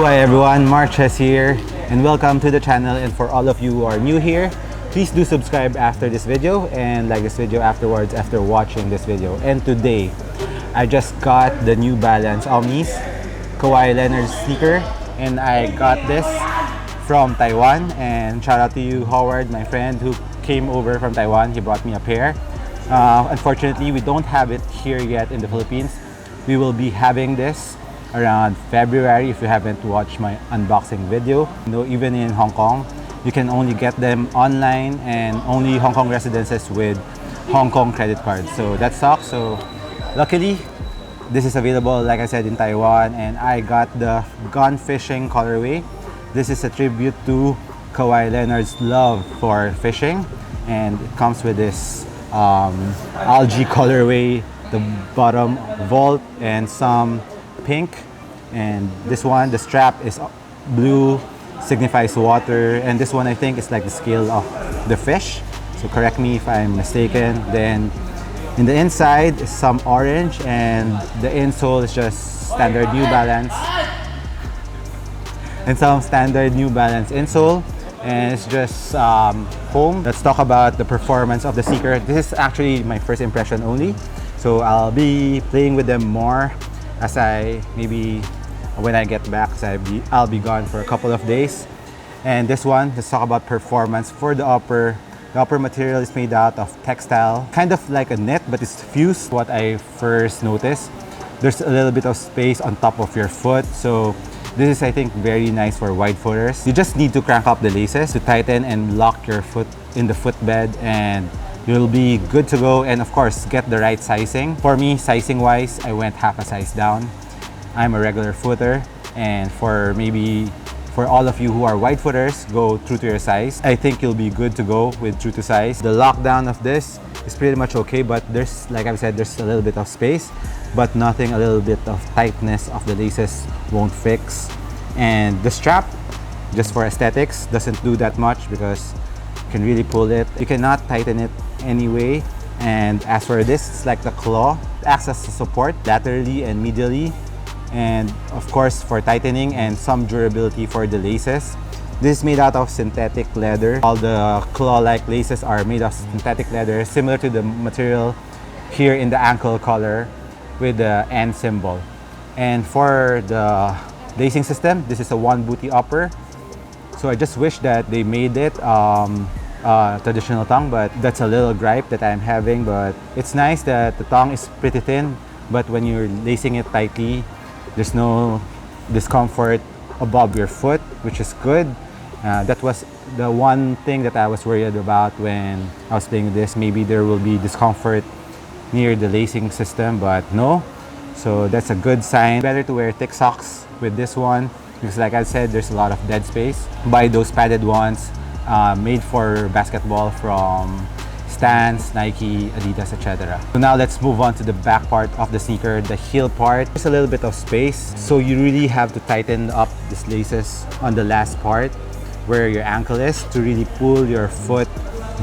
Hi everyone, Marches here and welcome to the channel. And for all of you who are new here, please do subscribe after this video and like this video afterwards after watching this video. And today, I just got the New Balance Omnis Kawhi Leonard sneaker and I got this from Taiwan. And shout out to you, Howard, my friend who came over from Taiwan. He brought me a pair. Unfortunately, we don't have it here yet in the Philippines. We will be having this around February. If you haven't watched my unboxing video, even in Hong Kong, you can only get them online and only Hong Kong residences with Hong Kong credit cards. So that sucks. So luckily, this is available, like I said, in Taiwan, and I got the gun fishing colorway. This is a tribute to Kawhi Leonard's love for fishing, and it comes with this algae colorway, the bottom vault, and some pink. And this one, the strap is blue, signifies water, and this one I think is like the scale of the fish, so correct me if I'm mistaken. Then in the inside is some orange, and the insole is just standard New Balance and some standard New Balance insole, and it's just foam. Let's talk about the performance of the sneaker. This is actually my first impression only, so I'll be playing with them more as maybe when I get back, I'll be gone for a couple of days. And this one, let's talk about performance. For the upper material is made out of textile, kind of like a net, but it's fused. What I first noticed, there's a little bit of space on top of your foot, so this is, I think, very nice for wide footers. You just need to crank up the laces to tighten and lock your foot in the footbed, and you'll be good to go. And of course, get the right sizing. For me, sizing wise, I went half a size down. I'm a regular footer, and for all of you who are wide footers, go true to your size. I think you'll be good to go with true to size. The lockdown of this is pretty much okay, but there's, like I've said, there's a little bit of space, but nothing a little bit of tightness of the laces won't fix. And the strap, just for aesthetics, doesn't do that much because you can really pull it. You cannot tighten it anyway. And as for this, it's like the claw. It acts as a support laterally and medially, and of course for tightening and some durability for the laces. This is made out of synthetic leather. All the claw-like laces are made of synthetic leather, similar to the material here in the ankle collar with the N symbol. And for the lacing system, this is a one booty upper. So I just wish that they made it traditional tongue, but that's a little gripe that I'm having. But it's nice that the tongue is pretty thin, but when you're lacing it tightly, there's no discomfort above your foot, which is good. That was the one thing that I was worried about when I was playing this. Maybe there will be discomfort near the lacing system, but no. So that's a good sign. Better to wear thick socks with this one because, like I said, there's a lot of dead space. Buy those padded ones made for basketball from Stance, Nike, Adidas, etc. So now let's move on to the back part of the sneaker, the heel part. There's a little bit of space, so you really have to tighten up these laces on the last part where your ankle is to really pull your foot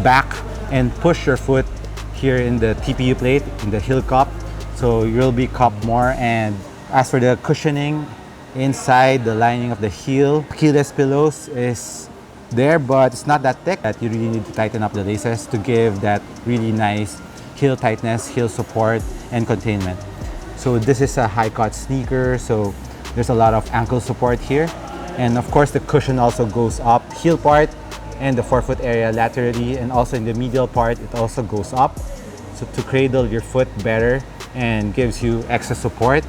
back and push your foot here in the TPU plate, in the heel cup, so you'll be cupped more. And as for the cushioning inside the lining of the heel, keyless pillows is there, but it's not that thick that you really need to tighten up the laces to give that really nice heel tightness, heel support, and containment. So this is a high cut sneaker, so there's a lot of ankle support here. And of course, the cushion also goes up, heel part and the forefoot area laterally, and also in the medial part, it also goes up. So to cradle your foot better and gives you extra support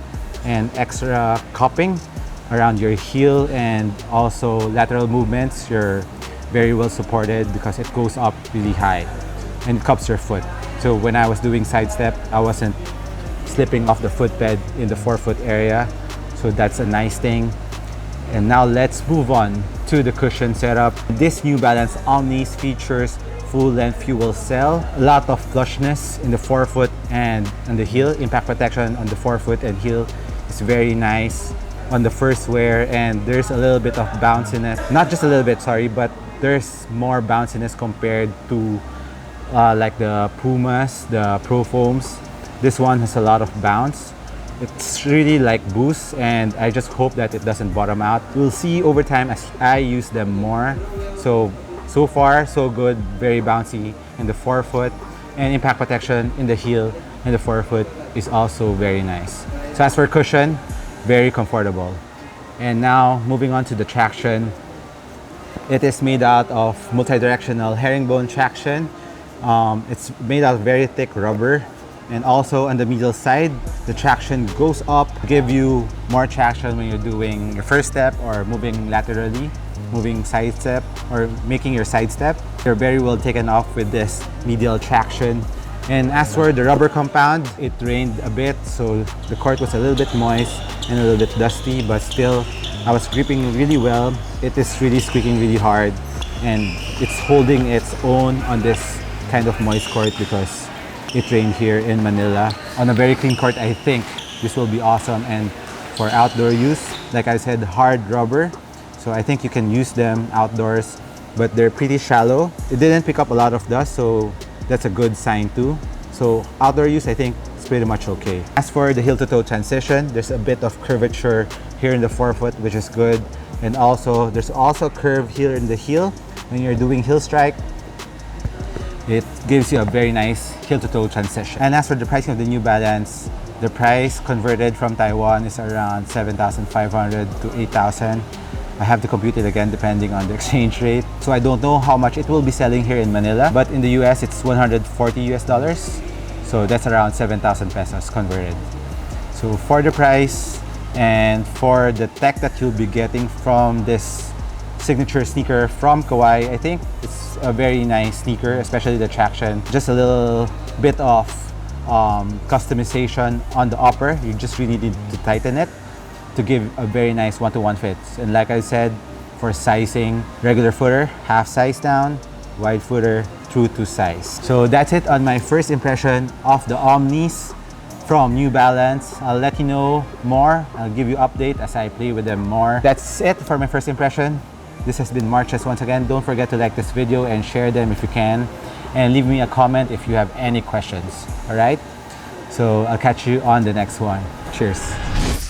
and extra cupping around your heel, and also lateral movements. You're very well supported because it goes up really high and cups your foot. So when I was doing sidestep, I wasn't slipping off the footbed in the forefoot area. So that's a nice thing. And now let's move on to the cushion setup. This New Balance Omnis features full-length fuel cell, a lot of flushness in the forefoot and on the heel. Impact protection on the forefoot and heel is very nice on the first wear, and there's a little bit of bounciness, not just a little bit, sorry, but there's more bounciness compared to like the Pumas, the Pro Foams. This one has a lot of bounce, It's really like Boost, and I just hope that it doesn't bottom out. We'll see over time as I use them more. So far, so good, very bouncy in the forefoot, and impact protection in the heel and the forefoot is also very nice. So as for cushion, very comfortable. And now moving on to the traction. It is made out of multi-directional herringbone traction. It's made out of very thick rubber, and also on the middle side, the traction goes up, give you more traction when you're doing your first step or moving laterally, moving side step or making your side step. You're very well taken off with this medial traction. And as for the rubber compound, it rained a bit, so the court was a little bit moist and a little bit dusty, but still I was gripping really well. It is really squeaking really hard, and it's holding its own on this kind of moist court because it rained here in Manila. On a very clean court, I think this will be awesome. And for outdoor use, like I said, hard rubber, so I think you can use them outdoors, but they're pretty shallow. It didn't pick up a lot of dust, so that's a good sign too. So outdoor use, I think it's pretty much okay. As for the heel to toe transition, there's a bit of curvature here in the forefoot, which is good. And also, there's also curve here in the heel. When you're doing heel strike, it gives you a very nice heel to toe transition. And as for the pricing of the New Balance, the price converted from Taiwan is around 7,500 to 8,000. I have to compute it again depending on the exchange rate. So I don't know how much it will be selling here in Manila, but in the US it's 140 US dollars. So that's around 7,000 pesos converted. So for the price and for the tech that you'll be getting from this signature sneaker from Kawai, I think it's a very nice sneaker, especially the traction. Just a little bit of customization on the upper. You just really need to tighten it to give a very nice one-to-one fit. And like I said, for sizing, regular footer, half size down, wide footer, true to size. So that's it on my first impression of the Omnis from New Balance. I'll let you know more. I'll give you update as I play with them more. That's it for my first impression. This has been Marches once again. Don't forget to like this video and share them if you can. And leave me a comment if you have any questions. All right? So I'll catch you on the next one. Cheers.